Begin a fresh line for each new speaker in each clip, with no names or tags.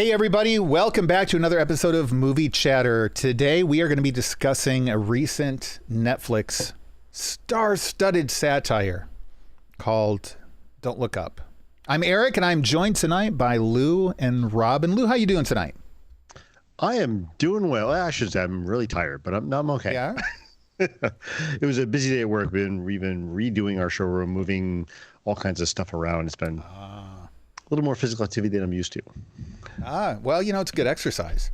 Hey everybody, welcome back to another episode of Movie Chatter. Today we are going to be discussing a recent Netflix star-studded satire called Don't Look Up. I'm Eric and I'm joined tonight by Lou and Rob. And Lou, how you doing tonight?
I am doing well. Actually, I'm really tired, but I'm okay.
Yeah.
It was a busy day at work. We've been redoing our showroom, moving all kinds of stuff around. It's been a little more physical activity than I'm used to.
Well, you know, it's a good exercise.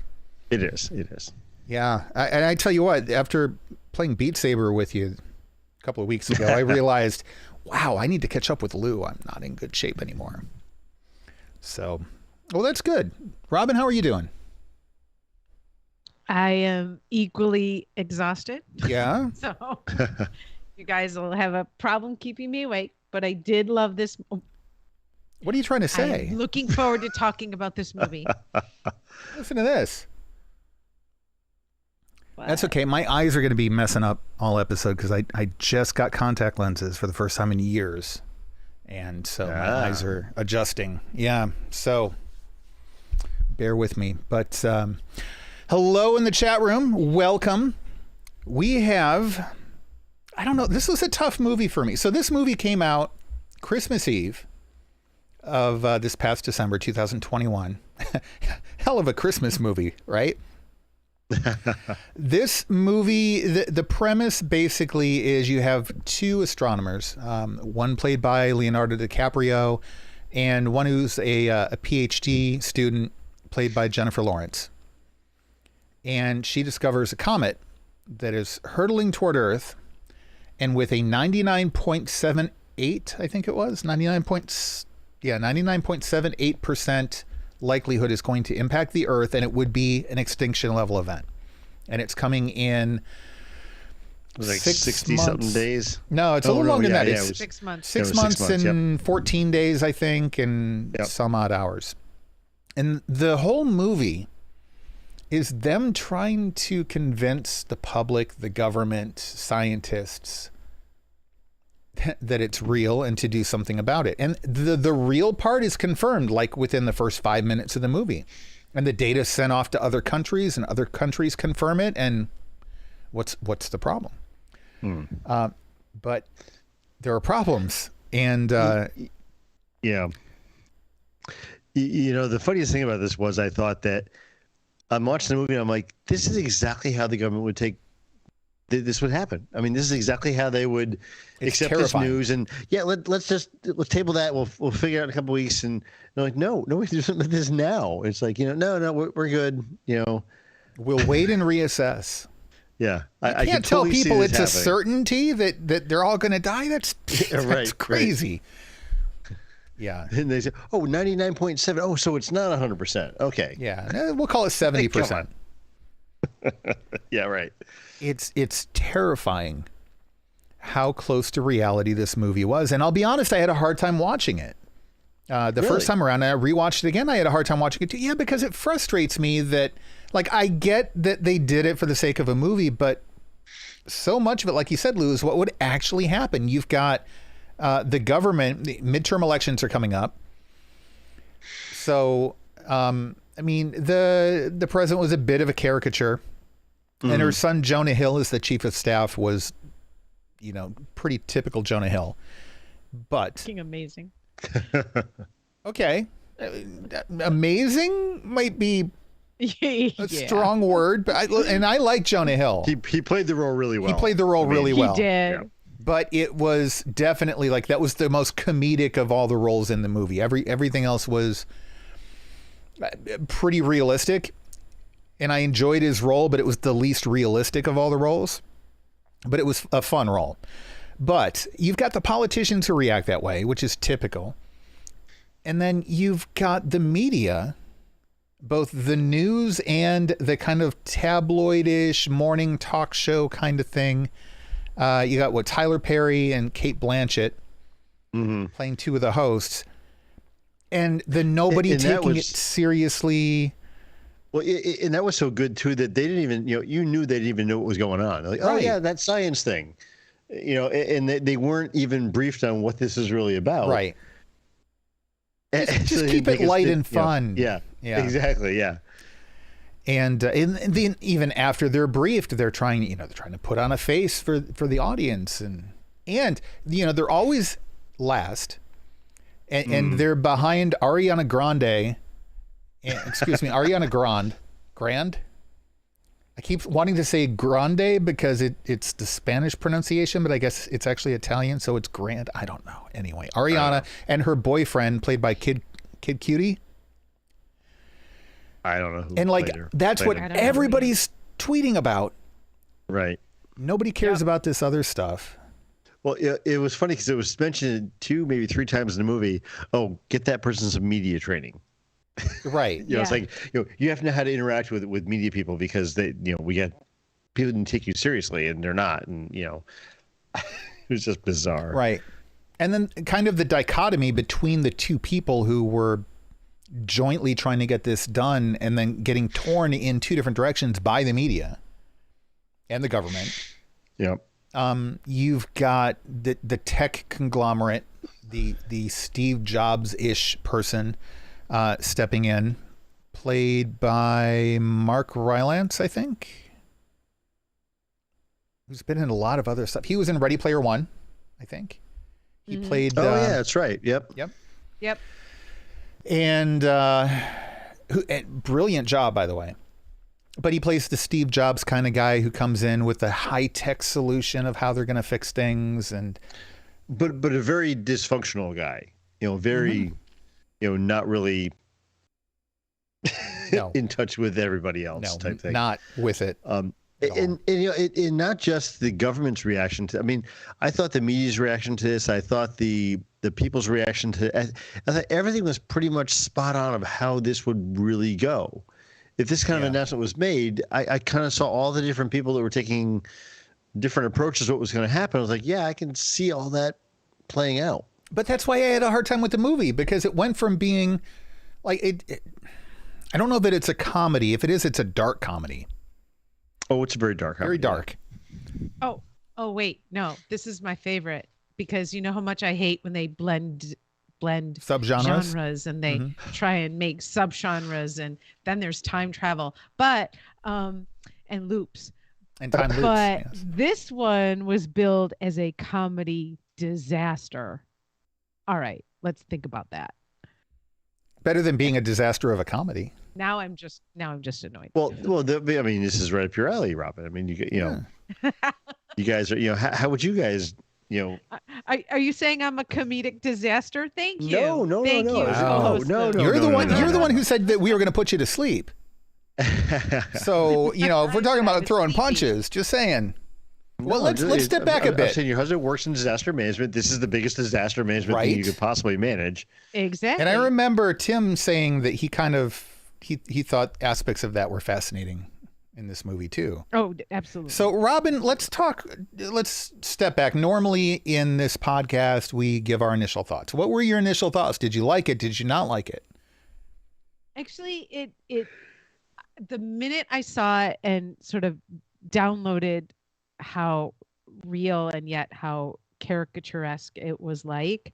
It is. It is.
Yeah. And I tell you what, after playing Beat Saber with you a couple of weeks ago, I realized, wow, I need to catch up with Lou. I'm not in good shape anymore. So, well, that's good. Robin, how are you doing?
I am equally exhausted.
Yeah.
So you guys will have a problem keeping me awake, but I did love this.
What are you trying to say?
I'm looking forward to talking about this movie.
Listen to this. What? That's okay. My eyes are going to be messing up all episode because I just got contact lenses for the first time in years. And so my eyes are adjusting. Yeah. So bear with me. But hello in the chat room. Welcome. We have, I don't know, this was a tough movie for me. So this movie came out Christmas Eve of this past December 2021. Hell of a Christmas movie, right? This movie, the premise basically is you have two astronomers, one played by Leonardo DiCaprio and one who's a PhD student played by Jennifer Lawrence. And she discovers a comet that is hurtling toward Earth, and with a 99.78, I think it was, 99.78% likelihood is going to impact the Earth, and it would be an extinction level event. And it's coming in
like 60-something days.
No, it's a little longer than that.
Yeah,
it's
6 months.
6 months and 14 days, I think, and some odd hours. And the whole movie is them trying to convince the public, the government, scientists that it's real and to do something about it. And the real part is confirmed like within the first 5 minutes of the movie. And the data is sent off to other countries and other countries confirm it. And what's the problem? But there are problems. And
yeah. You know, the funniest thing about this was I thought that I'm watching the movie and I'm like, this is exactly how the government would take this would happen. I mean, this is exactly how they would accept terrifying. This news. And yeah, let's table that. We'll figure it out in a couple of weeks. And they're like, no, we can do something like this now. It's like, no, we're good. You know,
we'll wait and reassess.
Yeah.
I can't tell totally people it's happening. A certainty that they're all going to die. That's crazy. Right. Yeah.
And they say, 99.7. Oh, so it's not 100%. Okay.
Yeah. We'll call it 70%.
Yeah, right.
It's terrifying how close to reality this movie was. And I'll be honest, I had a hard time watching it. The first time around, and I rewatched it again, I had a hard time watching it too. Yeah, because it frustrates me that, like, I get that they did it for the sake of a movie, but so much of it, like you said, Lou, is what would actually happen. You've got the government, the midterm elections are coming up. So, I mean, the president was a bit of a caricature. And her son, Jonah Hill, as the chief of staff, was, pretty typical Jonah Hill. But
Amazing.
Okay. Amazing might be a strong word, but I like Jonah Hill.
He played the role really well.
He did.
Yeah.
But it was definitely like that was the most comedic of all the roles in the movie. Everything else was pretty realistic. And I enjoyed his role, but it was the least realistic of all the roles. But it was a fun role. But you've got the politicians who react that way, which is typical. And then you've got the media, both the news and the kind of tabloidish morning talk show kind of thing. You got Tyler Perry and Cate Blanchett playing two of the hosts. And then nobody taking it seriously.
Well, and that was so good too that they didn't even, you knew they didn't even know what was going on. Like,
right.
Oh yeah, that science thing, and they weren't even briefed on what this is really about.
Right. Just keep it light and fun.
Yeah.
Yeah.
Exactly. Yeah.
And then even after they're briefed, they're trying to put on a face for the audience, and they're always last, and they're behind Ariana Grande. Ariana Grande. I keep wanting to say Grande because it's the Spanish pronunciation, but I guess it's actually Italian, so it's Grand. I don't know. Anyway, Ariana and her boyfriend, played by Kid Cutie.
I don't know who.
And that's what everybody's tweeting about.
Right.
Nobody cares about this other stuff.
Well, it was funny because it was mentioned 2, maybe 3 times in the movie. Oh, get that person some media training.
Right.
It's like, you have to know how to interact with media people, because we got people didn't take you seriously, and they're not. And, it was just bizarre.
Right. And then kind of the dichotomy between the two people who were jointly trying to get this done and then getting torn in 2 different directions by the media and the government.
Yep.
You've got the tech conglomerate, the Steve Jobs-ish person stepping in, played by Mark Rylance, I think, who's been in a lot of other stuff. He was in Ready Player One, I think. He played.
Oh yeah, that's right. Yep.
And brilliant job, by the way. But he plays the Steve Jobs kind of guy who comes in with a high-tech solution of how they're going to fix things,
but a very dysfunctional guy. Very, not really in touch with everybody else type thing.
Not with it.
And not just the government's reaction to. I mean, I thought the media's reaction to this. I thought the people's reaction to. I thought everything was pretty much spot on of how this would really go. If this kind of announcement was made, I kind of saw all the different people that were taking different approaches to what was going to happen. I was like, yeah, I can see all that playing out.
But that's why I had a hard time with the movie, because it went from being like I don't know that it's a comedy. If it is, it's a dark comedy.
Oh, it's a very dark comedy.
Very dark.
Oh, wait. No, this is my favorite, because you know how much I hate when they blend
subgenres
genres, and they try and make subgenres, and then there's time travel, but and loops.
And time loops.
But
yes.
This one was billed as a comedy disaster. All right, let's think about that.
Better than being a disaster of a comedy.
Now I'm just annoyed.
Well, I mean, this is right up your alley, Robin. I mean, you know, you guys are, how would you guys,
Are you saying I'm a comedic disaster? Thank you.
No.
Thank you.
Wow. No.
You're the one who said that we were going to put you to sleep. So, if we're talking about throwing punches, just saying. Well, let's step back a bit.
I'm saying your husband works in disaster management. This is the biggest disaster management thing you could possibly manage.
Exactly.
And I remember Tim saying that he he thought aspects of that were fascinating in this movie too.
Oh, absolutely.
So, Robin, let's step back. Normally in this podcast, we give our initial thoughts. What were your initial thoughts? Did you like it? Did you not like it?
Actually, the minute I saw it and sort of downloaded how real and yet how caricaturesque it was, like,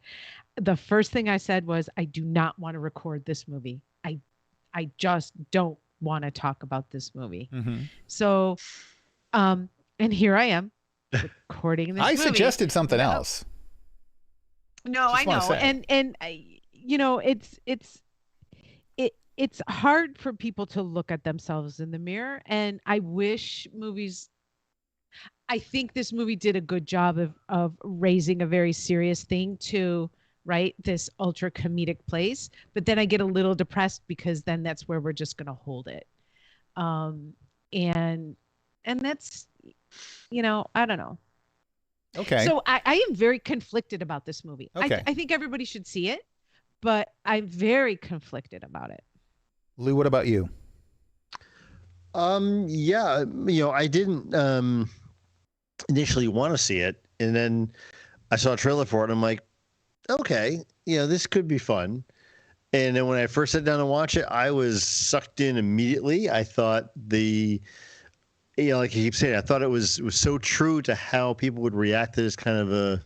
the first thing I said was, I do not want to record this movie. I just don't want to talk about this movie. Mm-hmm. So, and here I am recording this movie.
I suggested something else.
No, I know. And it's hard for people to look at themselves in the mirror. And I think this movie did a good job of raising a very serious thing to this ultra comedic place. But then I get a little depressed, because then that's where we're just going to hold it. And that's, I don't know.
Okay.
So I am very conflicted about this movie.
Okay.
I think everybody should see it, but I'm very conflicted about it.
Lou, what about you?
Yeah, I didn't initially want to see it, and then I saw a trailer for it, and I'm like, okay, this could be fun. And then when I first sat down to watch it, I was sucked in immediately. I thought like you keep saying, I thought it was so true to how people would react to this kind of a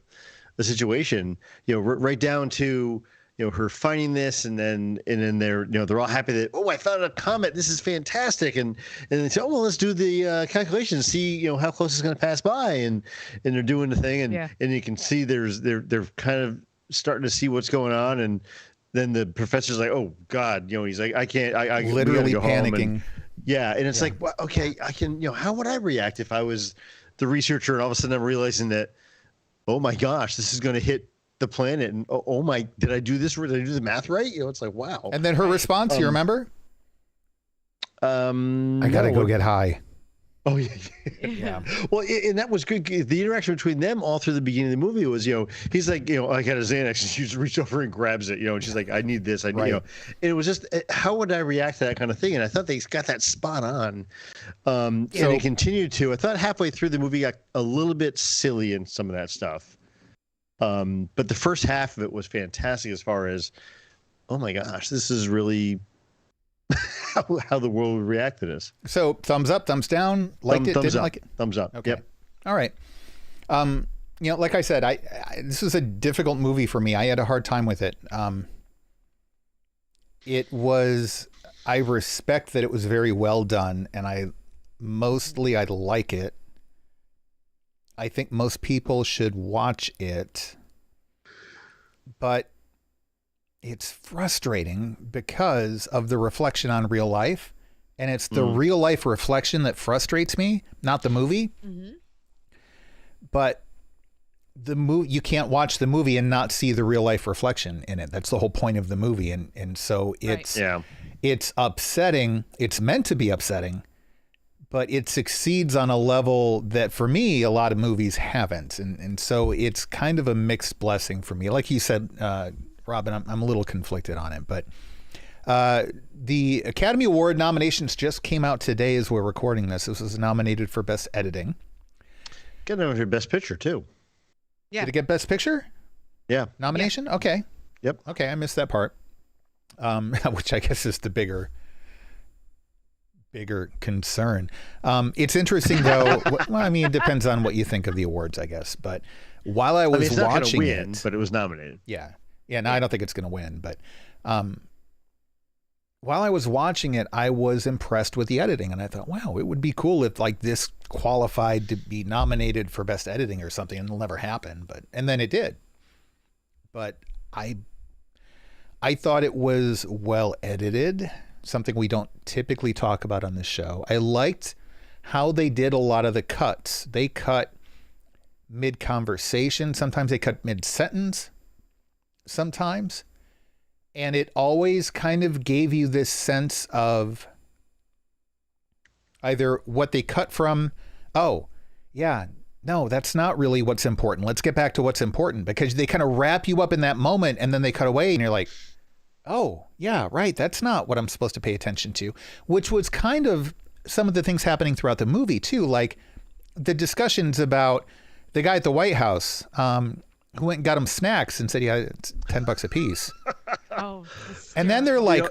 situation. Right down to, her finding this, and then they're all happy that, oh, I found a comet, this is fantastic, and they say, oh, well, let's do the calculations, see how close it's going to pass by, and they're doing the thing, and you can see they're kind of starting to see what's going on, and then the professor's like, oh God, he's like, I can't, I
literally
go
panicking.
And it's like, well, okay, I can, how would I react if I was the researcher and all of a sudden I'm realizing that, oh my gosh, this is going to hit the planet, and oh my, did I do this? Did I do the math right? It's like, wow.
And then her response, you remember? I gotta go get high.
Oh yeah. Well, and that was good. The interaction between them all through the beginning of the movie was, he's like, I got a Xanax, and she just reached over and grabs it, and she's like, I need this, and it was just, how would I react to that kind of thing? And I thought they got that spot on. And it continued to. I thought halfway through the movie got a little bit silly in some of that stuff. But the first half of it was fantastic as far as, oh my gosh, this is really how the world would react to this.
So thumbs up, thumbs down, liked it,
thumbs
didn't
up.
like it?
Thumbs up.
Okay.
Yep.
All right. Like I said, I this was a difficult movie for me. I had a hard time with it. I respect that it was very well done, and I like it. I think most people should watch it, but it's frustrating because of the reflection on real life, and it's the real life reflection that frustrates me, not the movie. Mm-hmm. But you can't watch the movie and not see the real life reflection in it. That's the whole point of the movie, and so it's upsetting. It's meant to be upsetting, but it succeeds on a level that for me a lot of movies haven't, and so it's kind of a mixed blessing for me. Like you said, Robin, I'm a little conflicted on it, but the Academy Award nominations just came out today as we're recording this. This was nominated for Best Editing.
Got nominated for Best Picture too.
Yeah.
Did it get Best Picture?
Yeah.
Nomination? Yeah. Okay.
Yep.
Okay, I missed that part. Which I guess is the bigger concern. It's interesting though. Well, I mean, it depends on what you think of the awards, I guess. But while I was
it's not
watching
win,
it,
but it was nominated.
Yeah. No, I don't think it's going to win. But while I was watching it, I was impressed with the editing, and I thought, wow, it would be cool if like this qualified to be nominated for Best Editing or something, and it'll never happen. And then it did. But I thought it was well edited, something we don't typically talk about on this show. I liked how they did a lot of the cuts. They cut mid-conversation. Sometimes they cut mid-sentence. Sometimes. And it always kind of gave you this sense of either what they cut from, oh, yeah, no, that's not really what's important. Let's get back to what's important, because they kind of wrap you up in that moment and then they cut away and you're like, oh, yeah, right. That's not what I'm supposed to pay attention to, which was kind of some of the things happening throughout the movie too. Like the discussions about the guy at the White House, who went and got him snacks and said, yeah, it's $10 a piece.
Oh,
and then they're like,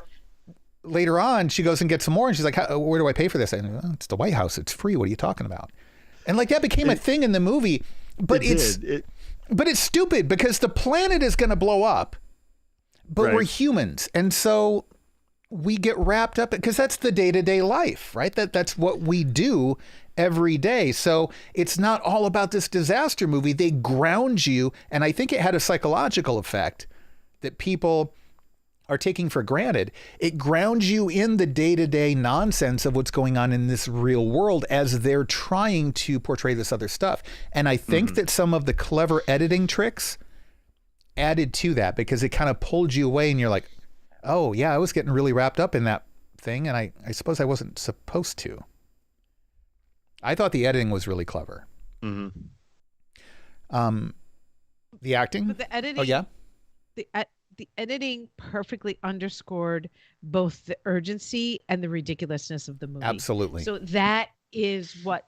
later on, she goes and gets some more, and she's like, where do I pay for this? And oh, it's the White House. It's free. What are you talking about? And like that became a thing in the movie, but it's stupid because the planet is going to blow up, but we're humans. And so we get wrapped up because that's the day-to-day life, right? That's what we do every day. So it's not all about this disaster movie. They ground you. And I think it had a psychological effect that people are taking for granted. It grounds you in the day-to-day nonsense of what's going on in this real world as they're trying to portray this other stuff. And I think that some of the clever editing tricks added to that, because it kind of pulled you away and you're like, oh yeah, I was getting really wrapped up in that thing. And I suppose I wasn't supposed to. I thought the editing was really clever. Mm-hmm. The acting.
But the editing.
Oh yeah.
The editing perfectly underscored both the urgency and the ridiculousness of the movie.
Absolutely.
So that is what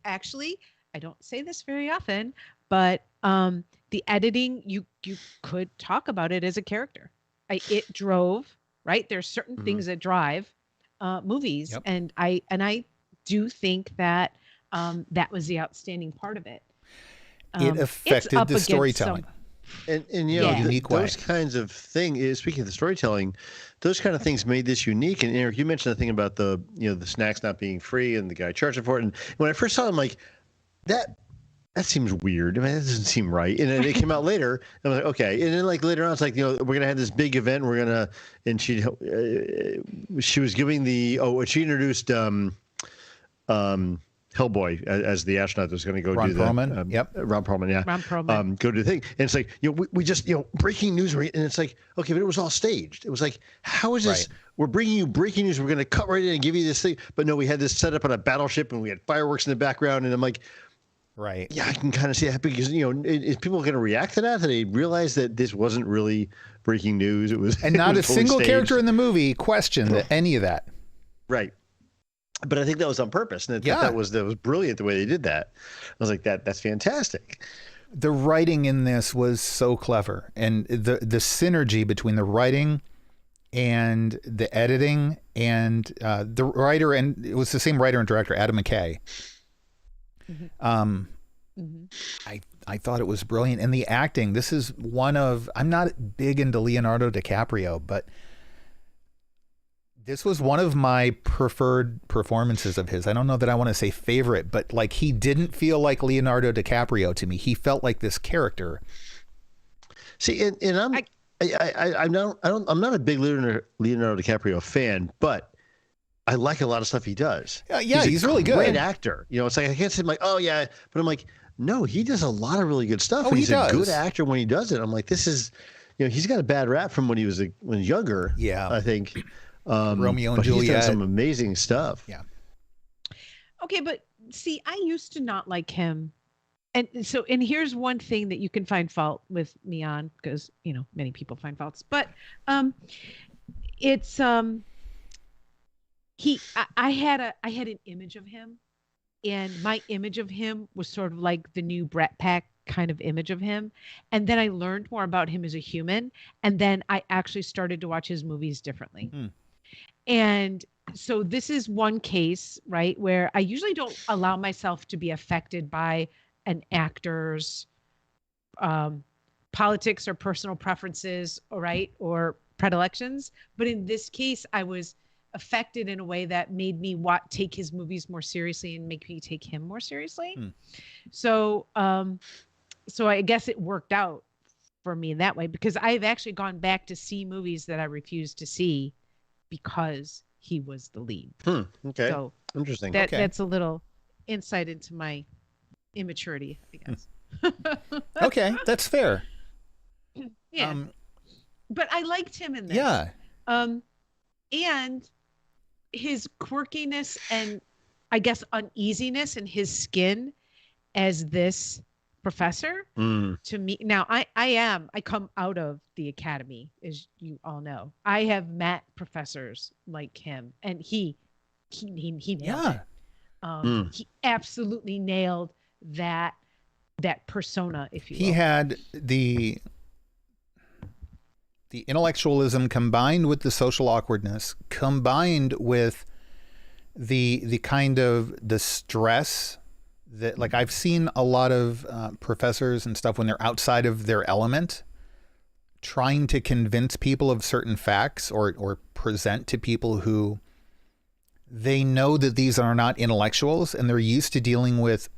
actually, I don't say this very often, but the editing, you could talk about it as a character. It drove, right? There's certain things that drive movies. Yep. And I do think that that was the outstanding part of it.
It affected the storytelling.
And you know,
Yeah.
Unique way.
those kinds of things. Speaking of the storytelling, those kind of things made this unique. And Eric, you mentioned the thing about the snacks not being free and the guy charging for it. And when I first saw it, I'm like, that seems weird. I mean, that doesn't seem right. And then it came out later. And I'm like, okay. And then like later on, it's like, we're gonna have this big event. And she was giving she introduced Hellboy as the astronaut that was going to go
Ron
do
Perlman.
that.
Yep.
Ron Perlman, yeah.
Ron Perlman.
Go do the thing. And it's like, we just, breaking news. And it's like, okay, but it was all staged. It was like, how is this?
Right.
We're bringing you breaking news. We're going to cut right in and give you this thing. But no, we had this set up on a battleship and we had fireworks in the background. And I'm like,
Right.
yeah, I can kind of see that because, is people going to react to that? Do they realize that this wasn't really breaking news? It was,
And not
it
a
was fully
single
staged.
character in the movie questioned any of that.
Right. But I think that was on purpose. And that was brilliant the way they did that. I was like, that's fantastic.
The writing in this was so clever, and the synergy between the writing and the editing and the writer, and it was the same writer and director, Adam McKay. I thought it was brilliant. And the acting, this is I'm not big into Leonardo DiCaprio, but this was one of my preferred performances of his. I don't know that I want to say favorite, but like he didn't feel like Leonardo DiCaprio to me. He felt like this character.
See, and I'm not a big Leonardo DiCaprio fan, but I like a lot of stuff he does.
Yeah, he's really good.
Great actor. It's like I can't say like, oh yeah, but I'm like, no, he does a lot of really good stuff.
Oh,
and
he
he's
does.
a good actor when he does it. I'm like, this is, he's got a bad rap from when he was younger.
Yeah,
I think.
Romeo and
but
Juliet.
He's done some amazing stuff.
Yeah.
Okay, but see, I used to not like him. And here's one thing that you can find fault with me on, because, many people find faults, but it's I had an image of him, and my image of him was sort of like the new Brat Pack kind of image of him. And then I learned more about him as a human, and then I actually started to watch his movies differently. And so this is one case, right, where I usually don't allow myself to be affected by an actor's politics or personal preferences, or predilections. But in this case, I was affected in a way that made me take his movies more seriously and make me take him more seriously. So I guess it worked out for me in that way, because I've actually gone back to see movies that I refused to see because he was the lead.
Okay.
So
interesting.
That's a little insight into my immaturity, I guess.
Okay, that's fair.
Yeah. But I liked him in this.
Yeah.
And his quirkiness and, I guess, uneasiness in his skin as this professor, to me now, I come out of the academy, as you all know. I have met professors like him, and he nailed it. He absolutely nailed that persona, if you will.
He had the intellectualism combined with the social awkwardness, combined with the kind of the stress that, like, I've seen a lot of professors and stuff when they're outside of their element, trying to convince people of certain facts or present to people who they know that these are not intellectuals, and they're used to dealing with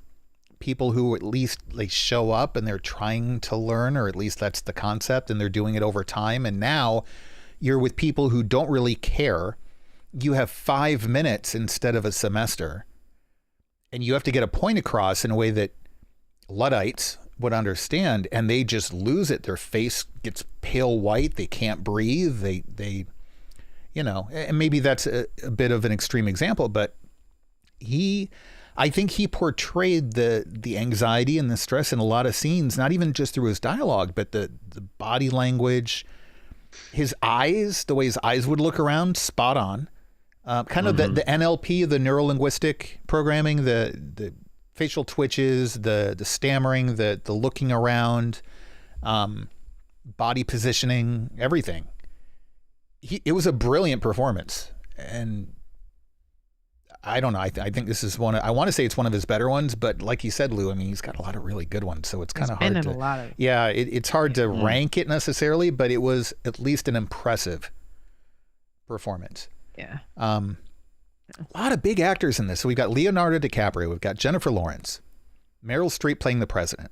people who at least they show up and they're trying to learn, or at least that's the concept, and they're doing it over time. And now you're with people who don't really care. You have 5 minutes instead of a semester, and you have to get a point across in a way that Luddites would understand, and they just lose it. Their face gets pale white. They can't breathe. They and maybe that's a bit of an extreme example, but I think he portrayed the anxiety and the stress in a lot of scenes, not even just through his dialogue, but the body language, his eyes, the way his eyes would look around, spot on. Kind of the NLP, the neuro-linguistic programming, the facial twitches, the stammering, the looking around, body positioning, everything. It was a brilliant performance. And I don't know. I think this is one. I want to say it's one of his better ones, but like you said, Lou, I mean, he's got a lot of really good ones, so it's kind of hard to.
A lot of...
Yeah, it's hard to rank it necessarily, but it was at least an impressive performance.
Yeah.
A lot of big actors in this. So we've got Leonardo DiCaprio, we've got Jennifer Lawrence, Meryl Streep playing the president.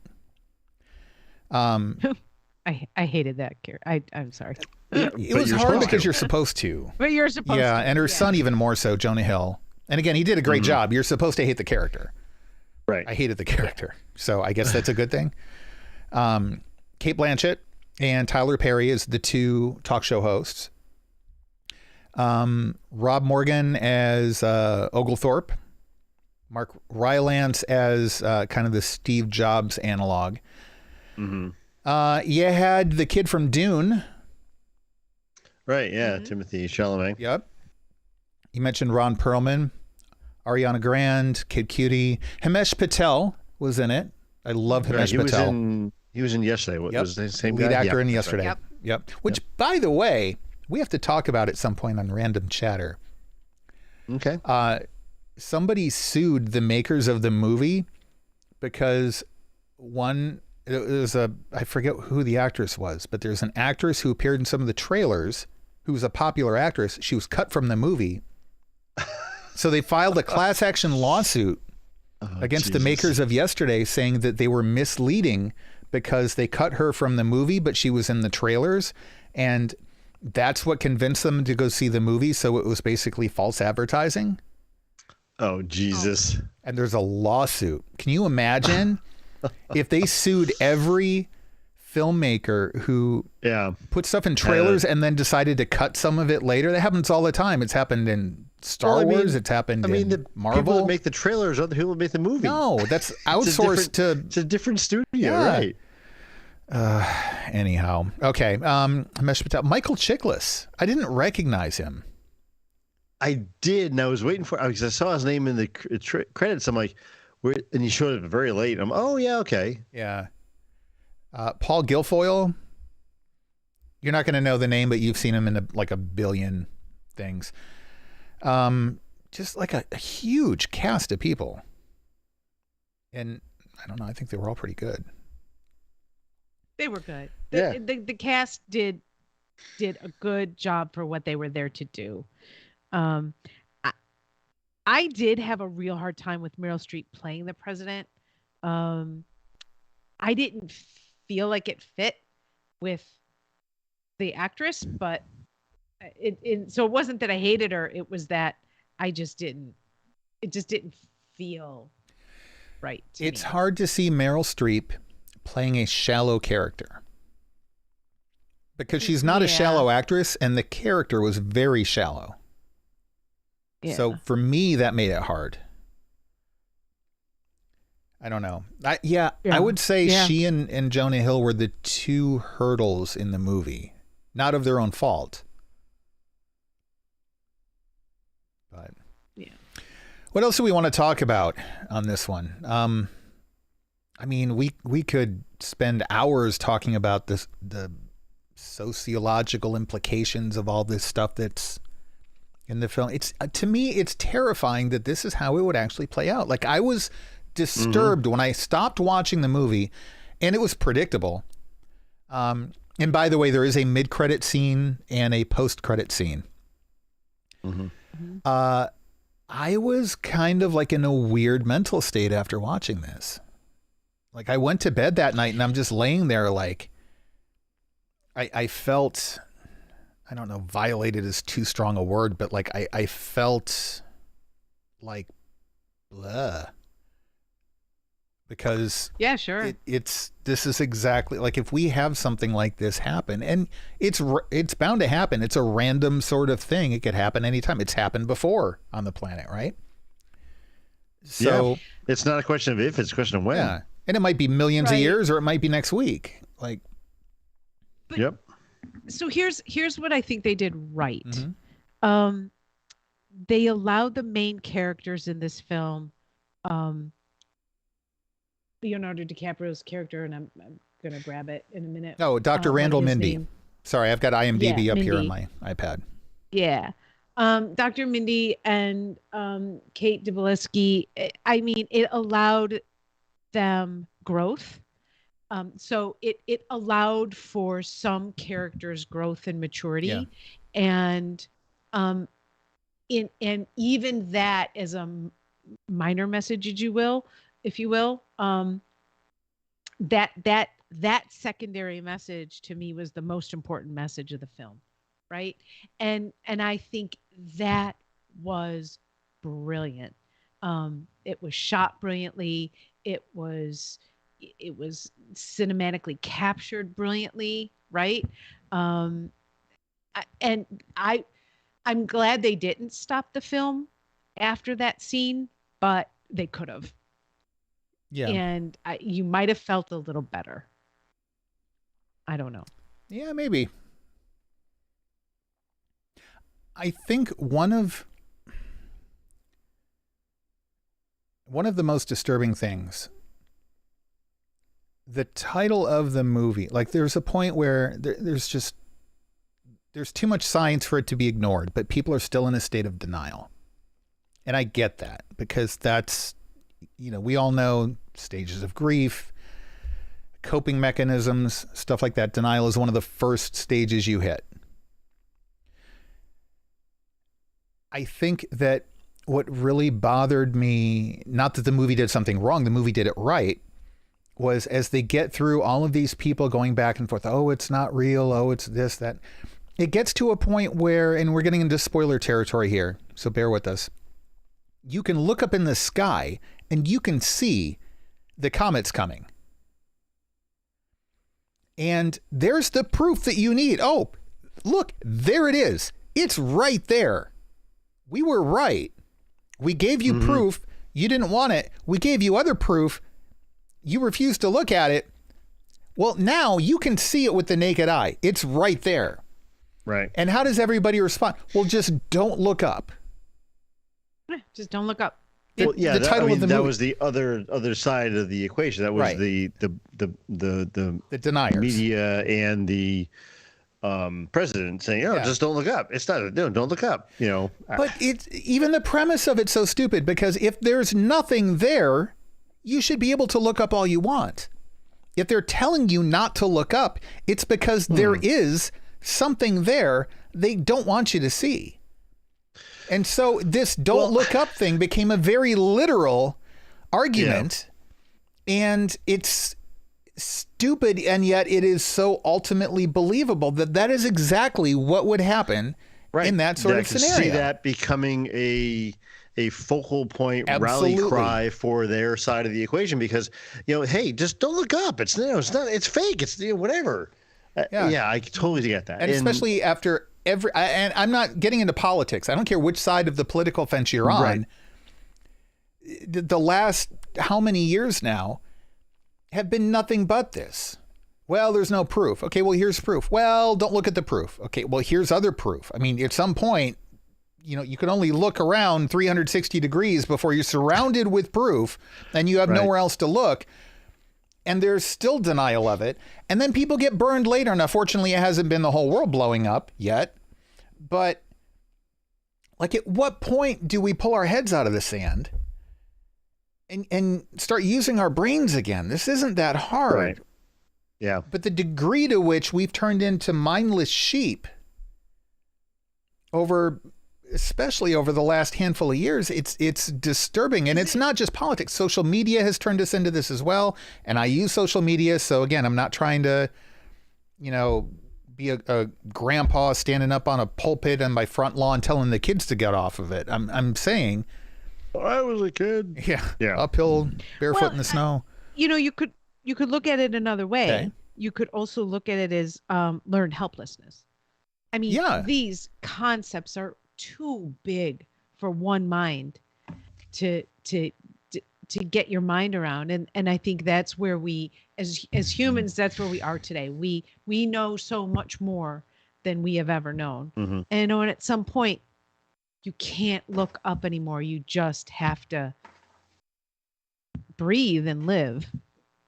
I hated that character. I'm sorry.
It was hard because you're supposed to.
But you're supposed to.
Yeah, and her son even more so, Jonah Hill. And again, he did a great job. You're supposed to hate the character.
Right.
I hated the character. So I guess that's a good thing. Cate Blanchett and Tyler Perry as the two talk show hosts. Rob Morgan as Oglethorpe. Mark Rylance as kind of the Steve Jobs analog. You had the kid from Dune.
Right, yeah, Timothy Chalamet.
Yep. You mentioned Ron Perlman, Ariana Grande, Kid Cutie. Himesh Patel was in it. I love Himesh Patel.
He was in Yesterday. What was the same
lead
guy?
actor in Yesterday.
Right.
Yep. Which, by the way, we have to talk about at some point on Random Chatter.
Okay.
Somebody sued the makers of the movie because I forget who the actress was, but there's an actress who appeared in some of the trailers who was a popular actress. She was cut from the movie. So they filed a class action lawsuit against the makers of Yesterday, saying that they were misleading because they cut her from the movie, but she was in the trailers. And that's what convinced them to go see the movie. So it was basically false advertising.
Oh, Jesus.
And there's a lawsuit. Can you imagine if they sued every filmmaker who put stuff in trailers and then decided to cut some of it later? That happens all the time. It's happened in Star Wars. It's happened in
the
Marvel.
People that make the trailers are the people that make the movie.
No, that's outsourced
It's a different studio, right?
Anyhow, okay. Himesh Patel, Michael Chiklis. I didn't recognize him.
I did, and I was waiting for because I saw his name in the credits. I'm like, and he showed up very late. I'm, oh yeah, okay,
yeah. Paul Guilfoyle. You're not going to know the name, but you've seen him in a billion things. Just like a huge cast of people, and I don't know. I think they were all pretty good.
They were good.
Yeah.
The cast did a good job for what they were there to do. I did have a real hard time with Meryl Streep playing the president. I didn't feel like it fit with the actress, but so it wasn't that I hated her. It was that it just didn't feel right to me.
It's hard to see Meryl Streep playing a shallow character because she's not a shallow actress, and the character was very shallow.
Yeah.
So for me, that made it hard. I don't know. I would say she and Jonah Hill were the two hurdles in the movie, not of their own fault. But what else do we want to talk about on this one? I mean, we could spend hours talking about the sociological implications of all this stuff that's in the film. It's to me, it's terrifying that this is how it would actually play out. Like, I was disturbed when I stopped watching the movie, and it was predictable. And by the way, there is a mid-credit scene and a post-credit scene. I was kind of like in a weird mental state after watching this. Like, I went to bed that night and I'm just laying there like, I felt, I don't know, violated is too strong a word, but like I felt like blah. Because this is exactly like, if we have something like this happen, and it's bound to happen. It's a random sort of thing. It could happen anytime. It's happened before on the planet, right? So
it's not a question of if, it's a question of when.
Yeah. And it might be millions of years, or it might be next week. Like,
but, so here's what I think they did right. They allowed the main characters in this film, Leonardo DiCaprio's character, and I'm going to grab it in a minute.
Oh, Dr. Randall Mindy. Sorry, I've got IMDb up here on my iPad.
Yeah. Dr. Mindy and Kate Blanchett, I mean, it allowed them growth. So it allowed for some characters' growth and maturity, and and even that as a minor message, if you will, that secondary message to me was the most important message of the film, right? And I think that was brilliant. It was shot brilliantly. It was cinematically captured brilliantly, right? I'm glad they didn't stop the film after that scene, but they could have.
Yeah.
And you might have felt a little better. I don't know.
Yeah, maybe. I think one of the most disturbing things, the title of the movie, like there's a point where there's too much science for it to be ignored, but people are still in a state of denial. And I get that, because that's, we all know stages of grief, coping mechanisms, stuff like that. Denial is one of the first stages you hit. I think that what really bothered me, not that the movie did something wrong, the movie did it right, was as they get through all of these people going back and forth, oh, it's not real, oh, it's this, that. It gets to a point where, and we're getting into spoiler territory here, so bear with us, you can look up in the sky and you can see the comets coming. And there's the proof that you need. Oh, look, there it is. It's right there. We were right. We gave you proof. You didn't want it. We gave you other proof. You refused to look at it. Well, now you can see it with the naked eye. It's right there.
Right.
And how does everybody respond? Well, just don't look up.
Just don't look up.
Well, yeah,
the title of the movie.
That was the other side of the equation. That was
right.
the
deniers,
media, and the president saying, "Oh, just don't look up. It's not. No, don't look up."
But it's even the premise of it's so stupid, because if there's nothing there, you should be able to look up all you want. If they're telling you not to look up, it's because there is something there they don't want you to see. And so this don't look up thing became a very literal argument, and it's stupid, and yet it is so ultimately believable that is exactly what would happen in that sort of scenario.
I can see that becoming a focal point,
Absolutely.
Rally cry for their side of the equation, because hey, just don't look up. It's not. It's fake. It's whatever. I totally get that,
and especially after. And I'm not getting into politics. I don't care which side of the political fence you're on.
Right.
The last how many years now have been nothing but this. Well, there's no proof. Okay, well, here's proof. Well, don't look at the proof. Okay, well, here's other proof. I mean, at some point, you can only look around 360 degrees before you're surrounded with proof, and you have nowhere else to look. And there's still denial of it. And then people get burned later. Now, fortunately, it hasn't been the whole world blowing up yet. But like, at what point do we pull our heads out of the sand and start using our brains again? This isn't that hard.
Right. Yeah.
But the degree to which we've turned into mindless sheep especially over the last handful of years, it's disturbing. And it's not just politics. Social media has turned us into this as well. And I use social media. So again, I'm not trying to, be a grandpa standing up on a pulpit on my front lawn telling the kids to get off of it. I'm saying,
I was a kid.
Yeah. Uphill, barefoot in the snow.
You could look at it another way.
Okay.
You could also look at it as learned helplessness. I mean, these concepts are too big for one mind to get your mind around, and I think that's where we as humans, that's where we are today. We know so much more than we have ever known. And at some point you can't look up anymore. You just have to breathe and live,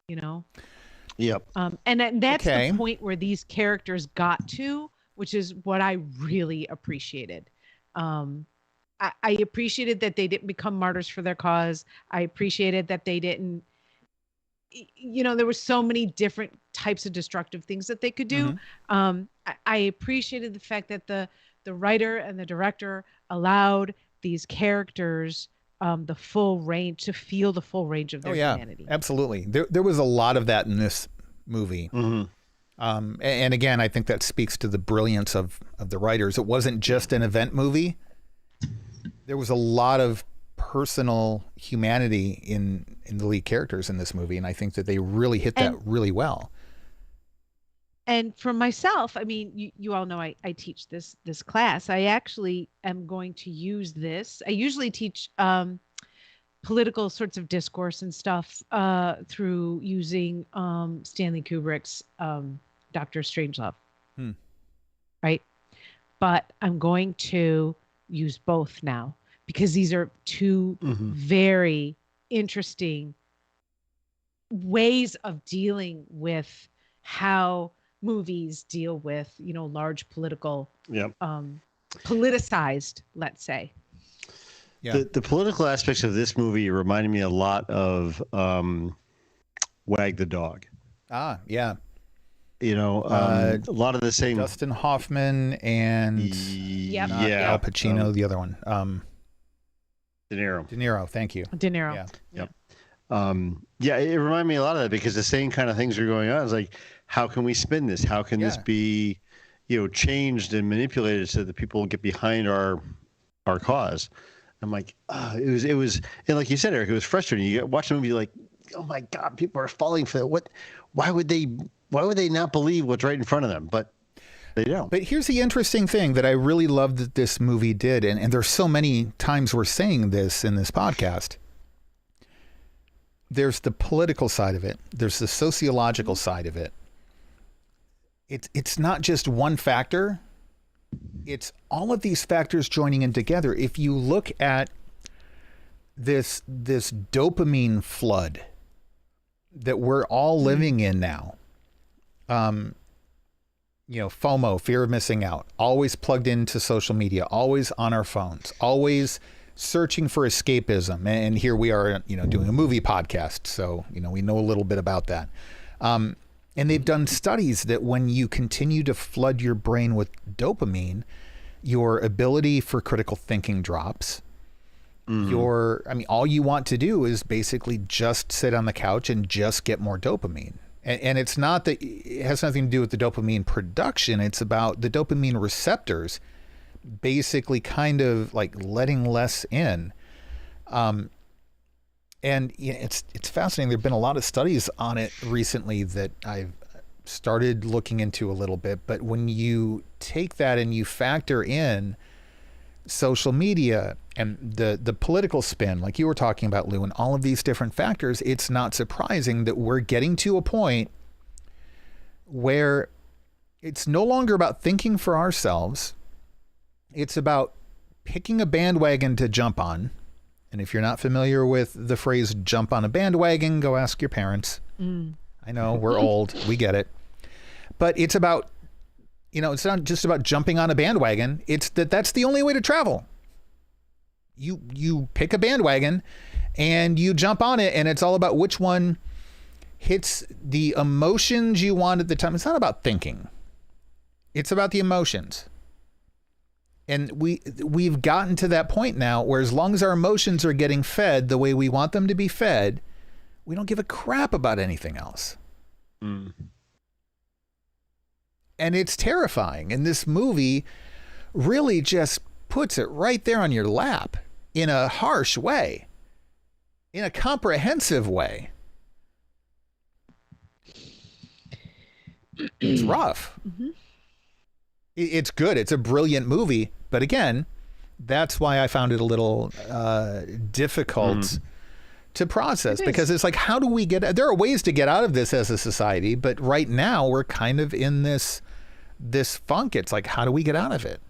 Yep.
And that's the point where these characters got to, which is what I really appreciated. I appreciated that they didn't become martyrs for their cause. I appreciated that they didn't, there were so many different types of destructive things that they could do. I appreciated the fact that the writer and the director allowed these characters the full range, to feel the full range of their humanity.
Absolutely. There was a lot of that in this movie. And again, I think that speaks to the brilliance of the writers. It wasn't just an event movie. There was a lot of personal humanity in the lead characters in this movie, and I think that they really hit that really well.
And for myself, I mean, you all know I teach this class. I actually am going to use this. I usually teach political sorts of discourse and stuff through using Stanley Kubrick's Dr. Strangelove. Right? But I'm going to use both now, because these are two very interesting ways of dealing with how movies deal with, large political, politicized, let's say.
Yeah. The political aspects of this movie reminded me a lot of Wag the Dog.
Ah, yeah.
A lot of the same.
Dustin Hoffman and Al Pacino, the other one.
De Niro.
De Niro, thank you.
De Niro.
Yeah.
Yep. It reminded me a lot of that, because the same kind of things are going on. It's like, how can we spin this? How can this be, changed and manipulated so that people get behind our cause? I'm like, it was, and like you said, Eric, it was frustrating. You watch the movie, you're like, oh my God, people are falling for that. Why would they not believe what's right in front of them? But they don't.
But here's the interesting thing that I really love that this movie did, and there's so many times we're saying this in this podcast. There's the political side of it. There's the sociological side of it. It's not just one factor. It's all of these factors joining in together. If you look at this dopamine flood that we're all living in now, FOMO, fear of missing out, always plugged into social media, always on our phones, always searching for escapism. And here we are, doing a movie podcast. So, we know a little bit about that. And they've done studies that when you continue to flood your brain with dopamine, your ability for critical thinking drops. All you want to do is basically just sit on the couch and just get more dopamine. And it's not that it has nothing to do with the dopamine production. It's about the dopamine receptors basically kind of like letting less in. And it's fascinating. There've been a lot of studies on it recently that I've started looking into a little bit. But when you take that and you factor in social media and the political spin, like you were talking about, Lou, and all of these different factors, it's not surprising that we're getting to a point where it's no longer about thinking for ourselves. It's about picking a bandwagon to jump on. And if you're not familiar with the phrase jump on a bandwagon, go ask your parents. I know, we're old. We get it. But it's about, it's not just about jumping on a bandwagon. It's that's the only way to travel. You pick a bandwagon and you jump on it, and it's all about which one hits the emotions you want at the time. It's not about thinking. It's about the emotions. And we've gotten to that point now where as long as our emotions are getting fed the way we want them to be fed, we don't give a crap about anything else. And it's terrifying. And this movie really just puts it right there on your lap in a harsh way, in a comprehensive way. It's rough. It's good. It's a brilliant movie. But again, that's why I found it a little difficult to process, because it's like, how do we get, there are ways to get out of this as a society, but right now we're kind of in this funk. It's like, how do we get out of it?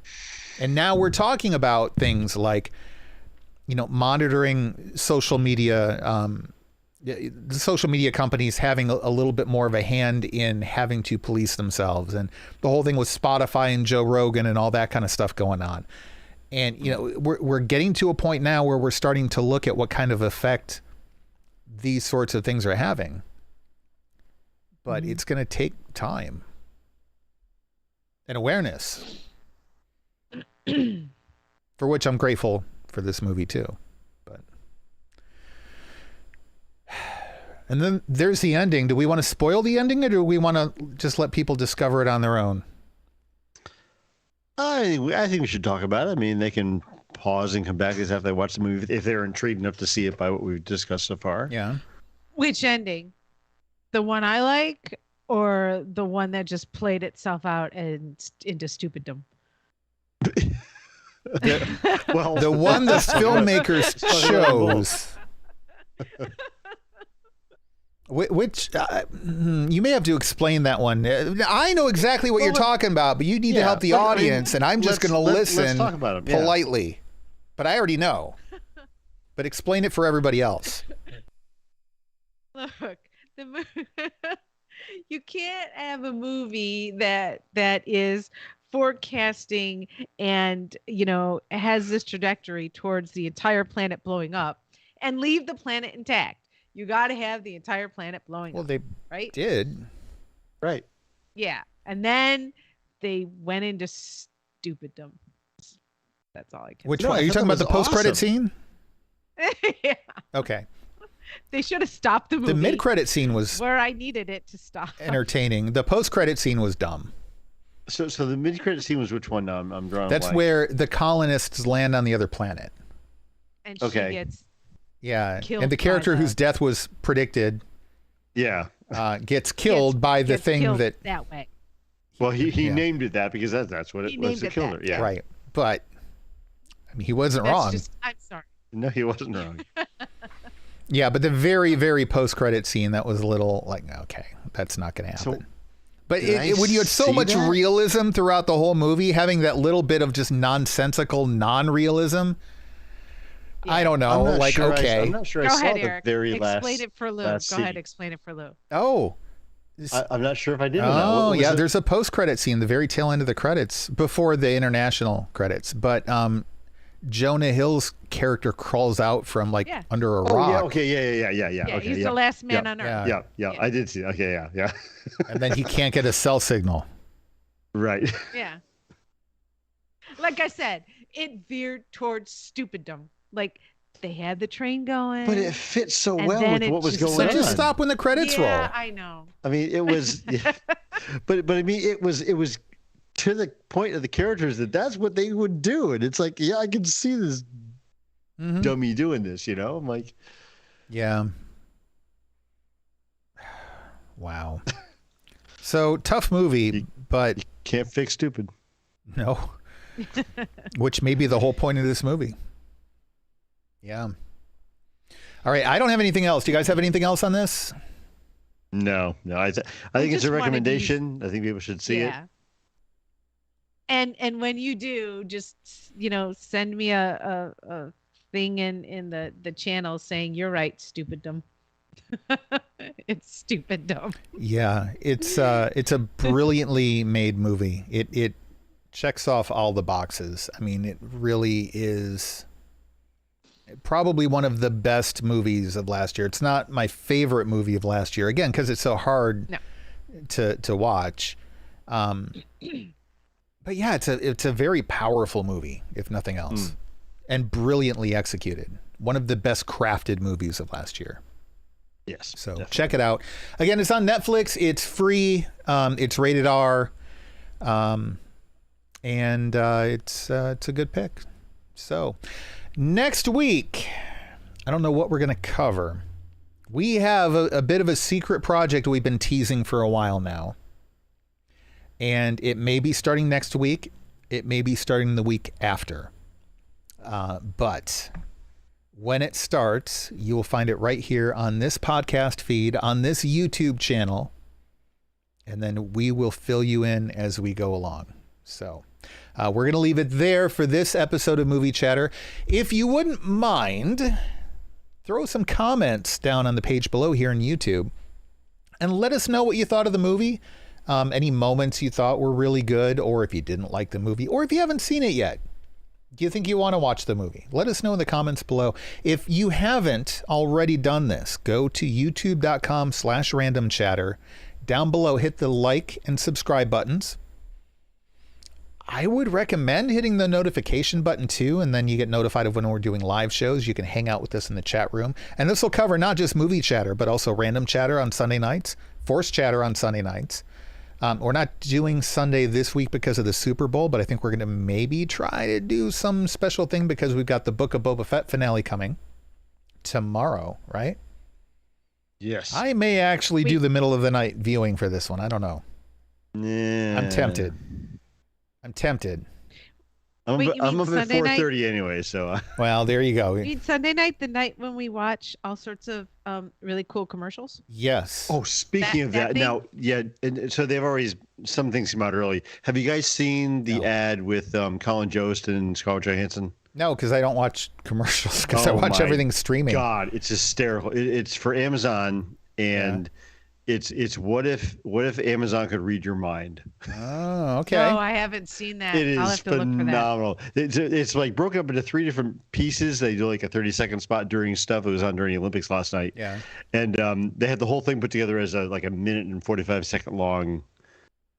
And now we're talking about things like, monitoring social media, the social media companies having a little bit more of a hand in having to police themselves, and the whole thing with Spotify and Joe Rogan and all that kind of stuff going on. And, you know, we're getting to a point now where we're starting to look at what kind of effect these sorts of things are having. But it's going to take time and awareness, for which I'm grateful for this movie too. But and then there's the ending. Do we want to spoil the ending, or do we want to just let people discover it on their own?
I think we should talk about it. I mean, they can pause and come back after they watch the movie if they're intrigued enough to see it by what we've discussed so far.
Yeah.
Which ending? The one I like, or the one that just played itself out and into stupiddom?
Well,
The one the filmmakers chose. Which you may have to explain that one. I know exactly what you're talking about, but you need to help the audience, and I'm just going to listen
let's talk about 'em, yeah.
politely. But I already know. But explain it for everybody else.
Look, you can't have a movie that is forecasting and, you know, has this trajectory towards the entire planet blowing up and leave the planet intact. You got to have the entire planet blowing up.
Well, they
right?
did.
Right.
Yeah. And then they went into stupiddom. That's all I can
Which
No,
one?
I
Are you
thought
talking
that
about the
was
post-credit
awesome.
scene?
Yeah.
Okay.
They should have stopped the movie
The mid-credit scene was
where I needed it to stop.
entertaining. The post-credit scene was dumb.
So the mid-credit scene was which one? Now I'm drawing. a
That's
blank.
where the colonists land on the other planet.
And she
Okay.
gets
Yeah.
Killed
And the
by
character
the-
whose death was predicted
Yeah.
gets killed by the
gets
thing
killed
that...
way.
Well, he
Yeah.
named it that because that's what
He
it was
named
that
it
killed
that,
her. Yeah.
Right. But I mean, he wasn't
That's
wrong.
just, I'm sorry.
No, he wasn't wrong.
Yeah, but the very, very post-credit scene, that was a little like, okay, that's not going to happen.
So,
but
did I
when you had so
see
much
that?
realism throughout the whole movie, having that little bit of just nonsensical non-realism, I don't know.
I'm not
Like,
sure
okay.
I'm not sure
Go
I
ahead,
saw
Eric.
the very
Explain it for Lou. Go
last
ahead,
scene.
explain it for Lou.
Oh.
I'm not sure if I did. Or not.
Oh,
What was
yeah.
it?
There's a post-credit scene, the very tail end of the credits, before the international credits. But Jonah Hill's character crawls out from like
Yeah.
under a
Oh,
rock,
yeah. Okay. Yeah.
Yeah,
Okay.
he's
yeah.
the last man
Yeah.
on Earth.
Yeah.
Yeah.
Yeah.
I did see. Okay. Yeah.
and then he can't get a cell signal.
Right.
Yeah. Like I said, it veered towards stupiddom. Like they had the train going.
But it fits so
And
well
then
with
it
what was
just-
going
So
on.
just stop when the credits
yeah,
roll.
I know.
I mean, it was, yeah. but I mean, it was to the point of the characters that's what they would do, and it's like, yeah, I can see this
Mhm.
dummy doing this. You know, I'm like,
Yeah. Wow. So tough movie, but
can't fix stupid.
no. Which may be the whole point of this movie. Yeah. All right. I don't have anything else. Do you guys have anything else on this?
No. I think it's
just
a
wanted
recommendation. I think people should see it.
Yeah. And when you do, just send me a thing in the channel saying you're right, stupiddom. It's stupiddom.
Yeah. It's a brilliantly made movie. It checks off all the boxes. I mean, it really is probably one of the best movies of last year. It's not my favorite movie of last year, again, because it's so hard to watch. But yeah, it's a very powerful movie, if nothing else, and brilliantly executed. One of the best crafted movies of last year.
Yes.
So
definitely.
check it out. Again, it's on Netflix. It's free. It's rated R. And it's a good pick. So next week, I don't know what we're going to cover. We have a bit of a secret project we've been teasing for a while now. And it may be starting next week. It may be starting the week after. But when it starts, you will find it right here on this podcast feed, on this YouTube channel. And then we will fill you in as we go along. So we're going to leave it there for this episode of Movie Chatter. If you wouldn't mind, throw some comments down on the page below here on YouTube and let us know what you thought of the movie. Any moments you thought were really good, or if you didn't like the movie, or if you haven't seen it yet, Do you think you want to watch the movie? Let us know in the comments below. If you haven't already done this, go to youtube.com/randomchatter. Down below, hit the like and subscribe buttons. I would recommend hitting the notification button too, and then you get notified of when we're doing live shows. You can hang out with us in the chat room. And this will cover not just movie chatter, but also random chatter on Sunday nights, forced chatter on Sunday nights. We're not doing Sunday this week because of the Super Bowl, but I think we're going to maybe try to do some special thing because we've got the Book of Boba Fett finale coming tomorrow, right?
Yes.
I may actually do the middle of the night viewing for this one. I don't know.
Yeah.
I'm tempted. I'm
up
Wait, you
at
mean Sunday
4:30 anyway, so.
Well, there you go.
You mean Sunday night, the night when we watch all sorts of really cool commercials?
Yes.
Oh, speaking of that,
thing?
now, yeah, and so they've already, some things came out early. Have you guys seen the ad with Colin Jost and Scarlett Johansson?
No, because I don't watch commercials because I
Oh
watch
my
everything streaming.
God, it's hysterical. It's for Amazon, and it's what if Amazon could read your mind?
Oh, okay.
No, I haven't seen that.
It
I'll
is
have to look for that.
phenomenal. It's like broken up into 3 different pieces. They do like a 30-second spot during stuff. It was on during the Olympics last night.
Yeah.
And they had the whole thing put together as a minute and 45-second long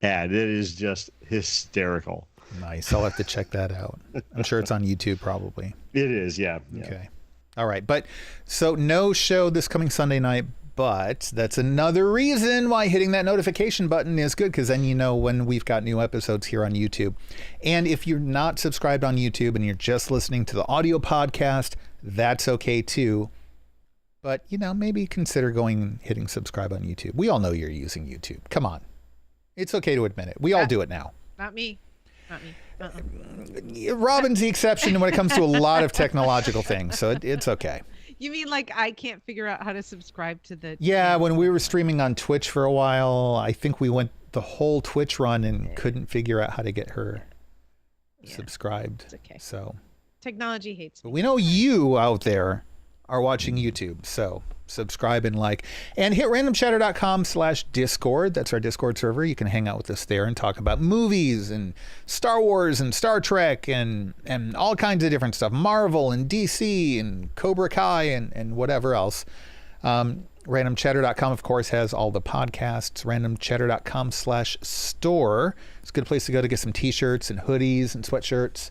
ad. It is just hysterical.
Nice. I'll have to check that out. I'm sure it's on YouTube probably.
It is, yeah.
Okay. All right. But so no show this coming Sunday night, but that's another reason why hitting that notification button is good, because then you know when we've got new episodes here on YouTube. And if you're not subscribed on YouTube and you're just listening to the audio podcast, that's okay too. But, maybe consider going and hitting subscribe on YouTube. We all know you're using YouTube. Come on. It's okay to admit it. We all do it now.
Not me. Not me.
Robin's the exception when it comes to a lot of technological things, so it's okay.
You mean like I can't figure out how to subscribe to the...
Yeah, when we were streaming on Twitch for a while, I think we went the whole Twitch run and couldn't figure out how to get her subscribed.
It's okay.
So
technology hates
but
me.
we know you out there are watching YouTube, so subscribe and like, and hit randomchatter.com/Discord. That's our Discord server. You can hang out with us there and talk about movies and Star Wars and Star Trek and all kinds of different stuff, Marvel and DC and Cobra Kai and whatever else. RandomChatter.com, of course, has all the podcasts. RandomChatter.com/store. It's a good place to go to get some t-shirts and hoodies and sweatshirts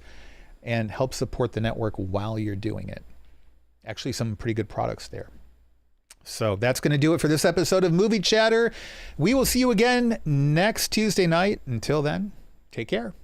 and help support the network while you're doing it. Actually, some pretty good products there. So that's going to do it for this episode of Movie Chatter. We will see you again next Tuesday night. Until then, take care.